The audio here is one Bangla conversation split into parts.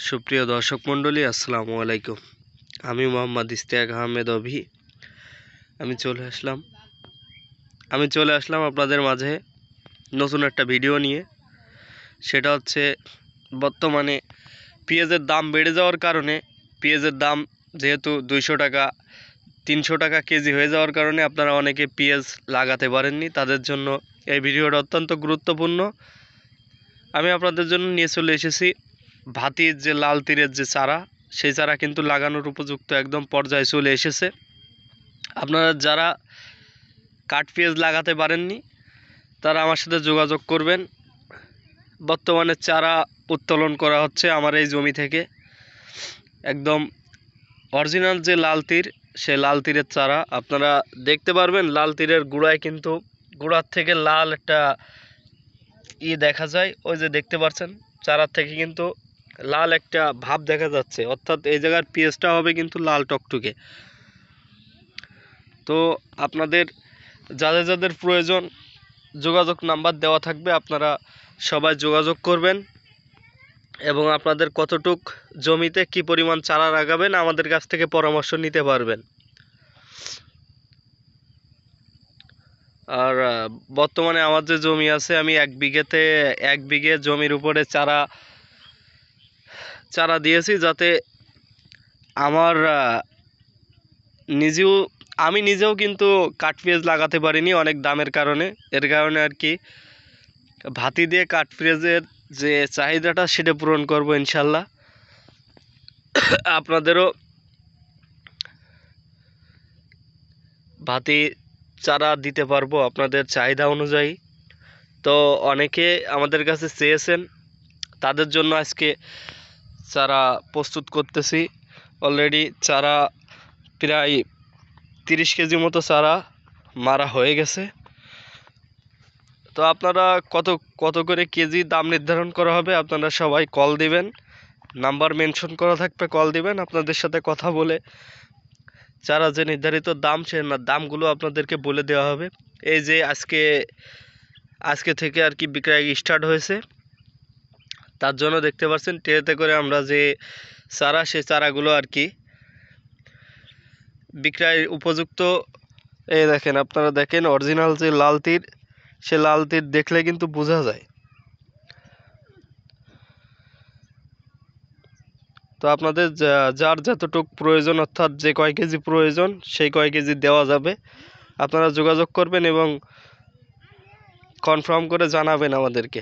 সুপ্রিয় দর্শক মণ্ডলী, আসসালামু আলাইকুম। আমি মোহাম্মদ ইশতিয়াক আহমেদ অভি। আমি চলে আসলাম আপনাদের মাঝে নতুন একটা ভিডিও নিয়ে। সেটা হচ্ছে বর্তমানে পেঁয়াজের দাম বেড়ে যাওয়ার কারণে, পেঁয়াজের দাম যেহেতু 200 টাকা 300 টাকা কেজি হয়ে যাওয়ার কারণে আপনারা অনেকে পেঁয়াজ লাগাতে পারেননি। তাদের জন্য এই ভিডিওটা অত্যন্ত গুরুত্বপূর্ণ। আমি আপনাদের জন্য নিয়ে চলে এসেছি ভাতির যে লাল তীরের যে চারা, সেই চারা কিন্তু লাগানোর উপযুক্ত একদম পর্যায়ে চলে এসেছে। আপনারা যারা কাঠ পেঁয়াজ লাগাতে পারেননি তারা আমার সাথে যোগাযোগ করবেন। বর্তমানে চারা উত্তোলন করা হচ্ছে আমার এই জমি থেকে। একদম অরিজিনাল যে লাল তীর, সেই লাল তীরের চারা আপনারা দেখতে পারবেন। লাল তীরের গুঁড়ায় কিন্তু গুঁড়ার থেকে লাল একটা দেখা যায়, ওই যে দেখতে পাচ্ছেন চারার থেকে কিন্তু লাল একটা ভাব দেখা যাচ্ছে, অর্থাৎ এই জায়গার পেঁয়াজটা হবে কিন্তু লাল টকটকে। তো আপনাদের যাদের যাদের প্রয়োজন যোগাযোগ নাম্বার দেওয়া থাকবে, আপনারা সবাই যোগাযোগ করবেন এবং আপনাদের কতটুক জমিতে কি পরিমাণ চারা লাগাবেন আমাদের কাছ থেকে পরামর্শ নিতে পারবেন। আর বর্তমানে আমার যে জমি আছে, আমি এক বিঘে জমির উপরে চারা দিয়েছি, যাতে আমার আমি নিজেও কিন্তু কাঠ পেঁয়াজ লাগাতে পারিনি অনেক দামের কারণে। এর কারণে আর কি ভাতি দিয়ে কাঠ পেঁয়াজের যে চাহিদাটা সেটা পূরণ করব ইনশাল্লাহ। আপনাদেরও ভাতি চারা দিতে পারবো আপনাদের চাহিদা অনুযায়ী। তো অনেকে আমাদের কাছে চেয়েছেন, তাদের জন্য আজকে চারা প্রস্তুত করতেছি। অলরেডি চারা প্রায় 30 কেজি মতো চারা মারা হয়ে গেছে। তো আপনারা কত করে কেজি দাম নির্ধারণ করা হবে, আপনারা সবাই কল দিবেন, নাম্বার মেনশন করা থাকবে, কল দিবেন। আপনাদের সাথে কথা বলে চারা যে নির্ধারিত দাম, সে দামগুলো আপনাদেরকে বলে দেওয়া হবে। এই যে আজকে থেকে আর কি বিক্রয় স্টার্ট হয়েছে, তার জন্য দেখতে পাচ্ছেন ট্রেতে করে আমরা যে চারা, সেই চারাগুলো আর কি বিক্রয় উপযুক্ত। এই দেখেন, আপনারা দেখেন অরিজিনাল যে লাল তীর, সে লাল তীর দেখলে কিন্তু বোঝা যায়। তো আপনাদের যার যতটুক প্রয়োজন, অর্থাৎ যে কয় কেজি প্রয়োজন সেই কয় কেজি দেওয়া যাবে। আপনারা যোগাযোগ করবেন এবং কনফার্ম করে জানাবেন আমাদেরকে।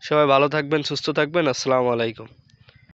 সবাই ভালো থাকবেন, সুস্থ থাকবেন। আসসালামু আলাইকুম।